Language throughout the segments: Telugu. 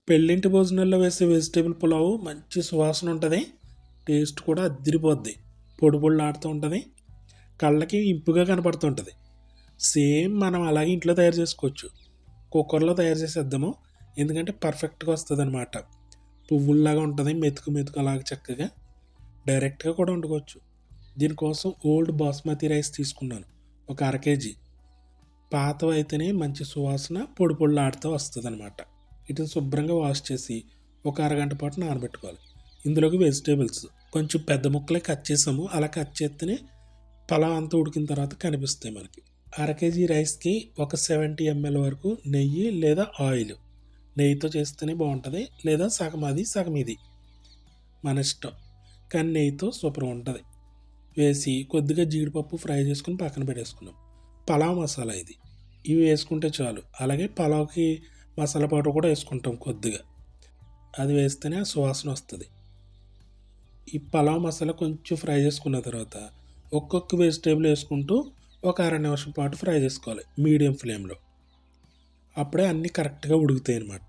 పెళ్ళింటి భోజనాల్లో వేసే వెజిటేబుల్ పులావు మంచి సువాసన ఉంటుంది. టేస్ట్ కూడా అదిరిపోద్ది. పొడి పొడిలాడుతూ ఉంటుంది. కళ్ళకి ఇంపుగా కనపడుతుంటుంది. సేమ్ మనం అలాగే ఇంట్లో తయారు చేసుకోవచ్చు. కుక్కర్లో తయారు చేసేద్దాము. ఎందుకంటే పర్ఫెక్ట్గా వస్తుంది అనమాట. పువ్వుల్లాగా ఉంటుంది, మెతుకు మెతుకు అలాగా చక్కగా. డైరెక్ట్గా కూడా వండుకోవచ్చు. దీనికోసం ఓల్డ్ బాస్మతి రైస్ తీసుకున్నాను, ఒక 1/2 kg. పాతవి అయితేనే మంచి సువాసన పొడి పొడిలాడుతూ వస్తుంది అనమాట. వీటిని శుభ్రంగా వాష్ చేసి ఒక అరగంట పాటు నానబెట్టుకోవాలి. ఇందులోకి వెజిటేబుల్స్ కొంచెం పెద్ద ముక్కలే కట్ చేసాము. అలా కట్ చేస్తేనే పలావ్ అంతా ఉడికిన తర్వాత కనిపిస్తాయి మనకి. 1/2 kg రైస్కి ఒక 70 ml వరకు నెయ్యి లేదా ఆయిల్. నెయ్యితో చేస్తేనే బాగుంటుంది, లేదా సగం అది సగం ఇది మన ఇష్టం. కానీ నెయ్యితో సూపర్ ఉంటుంది. వేసి కొద్దిగా జీడిపప్పు ఫ్రై చేసుకుని పక్కన పెట్టేసుకున్నాం. పలావ్ మసాలా ఇది. ఇవి వేసుకుంటే చాలు. అలాగే పలావ్కి మసాలా పౌడర్ కూడా వేసుకుంటాం కొద్దిగా. అది వేస్తేనే ఆ సువాసన వస్తుంది. ఈ పలావ్ మసాలా కొంచెం ఫ్రై చేసుకున్న తర్వాత ఒక్కొక్క వెజిటేబుల్ వేసుకుంటూ ఒక 1/2 నిమిషం పాటు ఫ్రై చేసుకోవాలి మీడియం ఫ్లేమ్లో. అప్పుడే అన్నీ కరెక్ట్గా ఉడుకుతాయి అన్నమాట.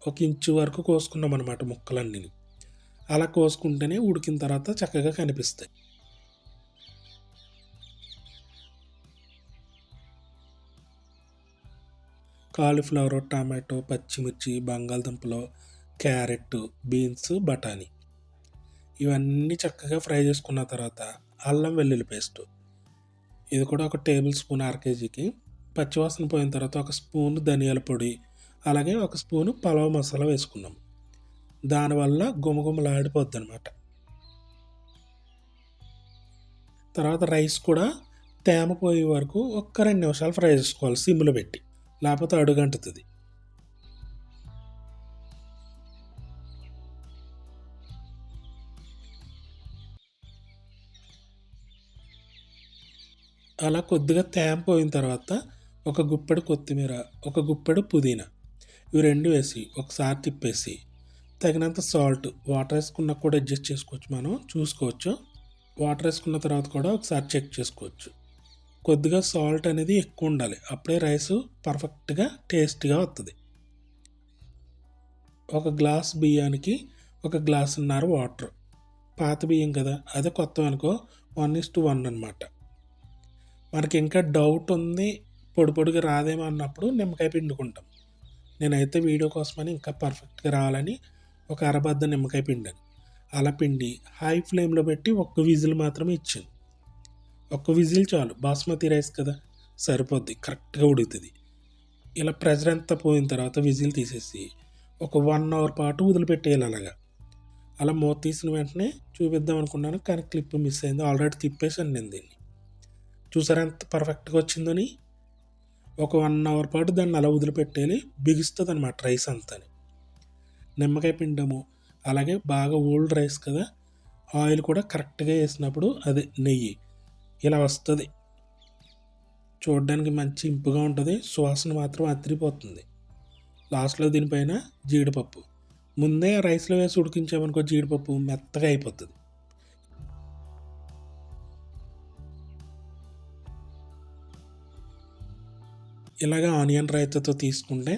1 ఇంచు వరకు కోసుకున్నాం అన్నమాట ముక్కలన్నీ. అలా కోసుకుంటేనే ఉడికిన తర్వాత చక్కగా కనిపిస్తాయి. కాలీఫ్లవర్, టమాటో, పచ్చిమిర్చి, బంగాళదుంపలు, క్యారెట్, బీన్స్, బఠానీ ఇవన్నీ చక్కగా ఫ్రై చేసుకున్న తర్వాత అల్లం వెల్లుల్లి పేస్ట్, ఇది కూడా ఒక టేబుల్ స్పూన్ 1/2 kgకి. పచ్చివాసన పోయిన తర్వాత 1 స్పూన్ ధనియాల పొడి, అలాగే 1 స్పూను పలావ్ మసాలా వేసుకున్నాం. దానివల్ల గుమగుమలాడిపోద్ది అనమాట. తర్వాత రైస్ కూడా తేమ పోయే వరకు ఒక్క 2 నిమిషాలు ఫ్రై చేసుకోవాలి సిమ్లో పెట్టి, లేకపోతే అడుగంటుతుంది. అలా కొద్దిగా తేమ పోయిన తర్వాత ఒక గుప్పెడు కొత్తిమీర, ఒక గుప్పెడు పుదీనా, ఇవి 2 వేసి ఒకసారి తిప్పేసి తగినంత సాల్ట్, వాటర్ వేసుకున్నా కూడా అడ్జస్ట్ చేసుకోవచ్చు, మనం చూసుకోవచ్చు. వాటర్ వేసుకున్న తర్వాత కూడా ఒకసారి చెక్ చేసుకోవచ్చు. కొద్దిగా సాల్ట్ అనేది ఎక్కువ ఉండాలి, అప్పుడే రైస్ పర్ఫెక్ట్గా టేస్ట్గా వస్తుంది. 1 గ్లాస్ బియ్యానికి 1 గ్లాసున్నర వాటర్. పాత బియ్యం కదా, అదే కొత్త అనుకో 1:1 అనమాట. మనకి ఇంకా డౌట్ ఉంది, పొడి పొడిగా రాదేమో అన్నప్పుడు నిమ్మకాయ పిండుకుంటాం. నేనైతే వీడియో కోసమని ఇంకా పర్ఫెక్ట్గా రావాలని ఒక అరబద్ద నిమ్మకాయ పిండాను. అలా పిండి హై ఫ్లేమ్లో పెట్టి 1 విజిల్ మాత్రమే ఇచ్చాను. 1 విజిల్ చాలు, బాస్మతి రైస్ కదా, సరిపోద్ది, కరెక్ట్గా ఉడుకుతుంది. ఇలా ప్రెషర్ అంతా పోయిన తర్వాత విజిల్ తీసేసి ఒక 1 అవర్ పాటు వదిలిపెట్టేయాలి అలాగా. అలా మూత తీసిన వెంటనే చూపిద్దాం అనుకున్నాను, కానీ క్లిప్ మిస్ అయింది. ఆల్రెడీ తిప్పేసాను నేను దీన్ని. చూసారా ఎంత పర్ఫెక్ట్గా వచ్చిందని. ఒక 1 అవర్ పాటు దాన్ని అలా వదిలిపెట్టేయాలి, బిగుస్తుంది అనమాట రైస్ అంతా. నిమ్మకాయ పిండము, అలాగే బాగా ఓల్డ్ రైస్ కదా, ఆయిల్ కూడా కరెక్ట్గా వేసినప్పుడు అదే నెయ్యి ఇలా వస్తుంది. చూడడానికి మంచి ఇంపుగా ఉంటుంది, సువాసన మాత్రం అదిరిపోతుంది. లాస్ట్లో దీనిపైన జీడిపప్పు, ముందే రైస్లో వేసి ఉడికించామనుకో జీడిపప్పు మెత్తగా అయిపోతుంది. ఇలాగ ఆనియన్ రైతాతో తీసుకుంటే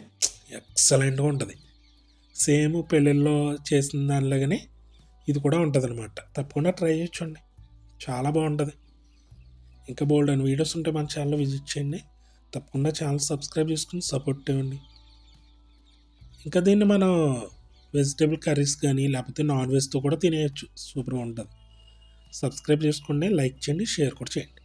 ఎక్సలెంట్గా ఉంటుంది. సేమ్ పెళ్ళిళ్ళలో చేసిన దానిలాగానే ఇది కూడా ఉంటుంది అనమాట. తప్పకుండా ట్రై చేయొచ్చండి, చాలా బాగుంటుంది. ఇంకా బోల్డ్ అని వీడియోస్ ఉంటే మన ఛానల్లో విజిట్ చేయండి. తప్పకుండా ఛానల్ సబ్స్క్రైబ్ చేసుకుని సపోర్ట్ ఇవ్వండి. ఇంకా దీన్ని మనం వెజిటేబుల్ కర్రీస్ కానీ లేకపోతే నాన్ వెజ్తో కూడా తినేయచ్చు, సూపర్గా ఉంటుంది. సబ్స్క్రైబ్ చేసుకోండి, లైక్ చేయండి, షేర్ కూడా చేయండి.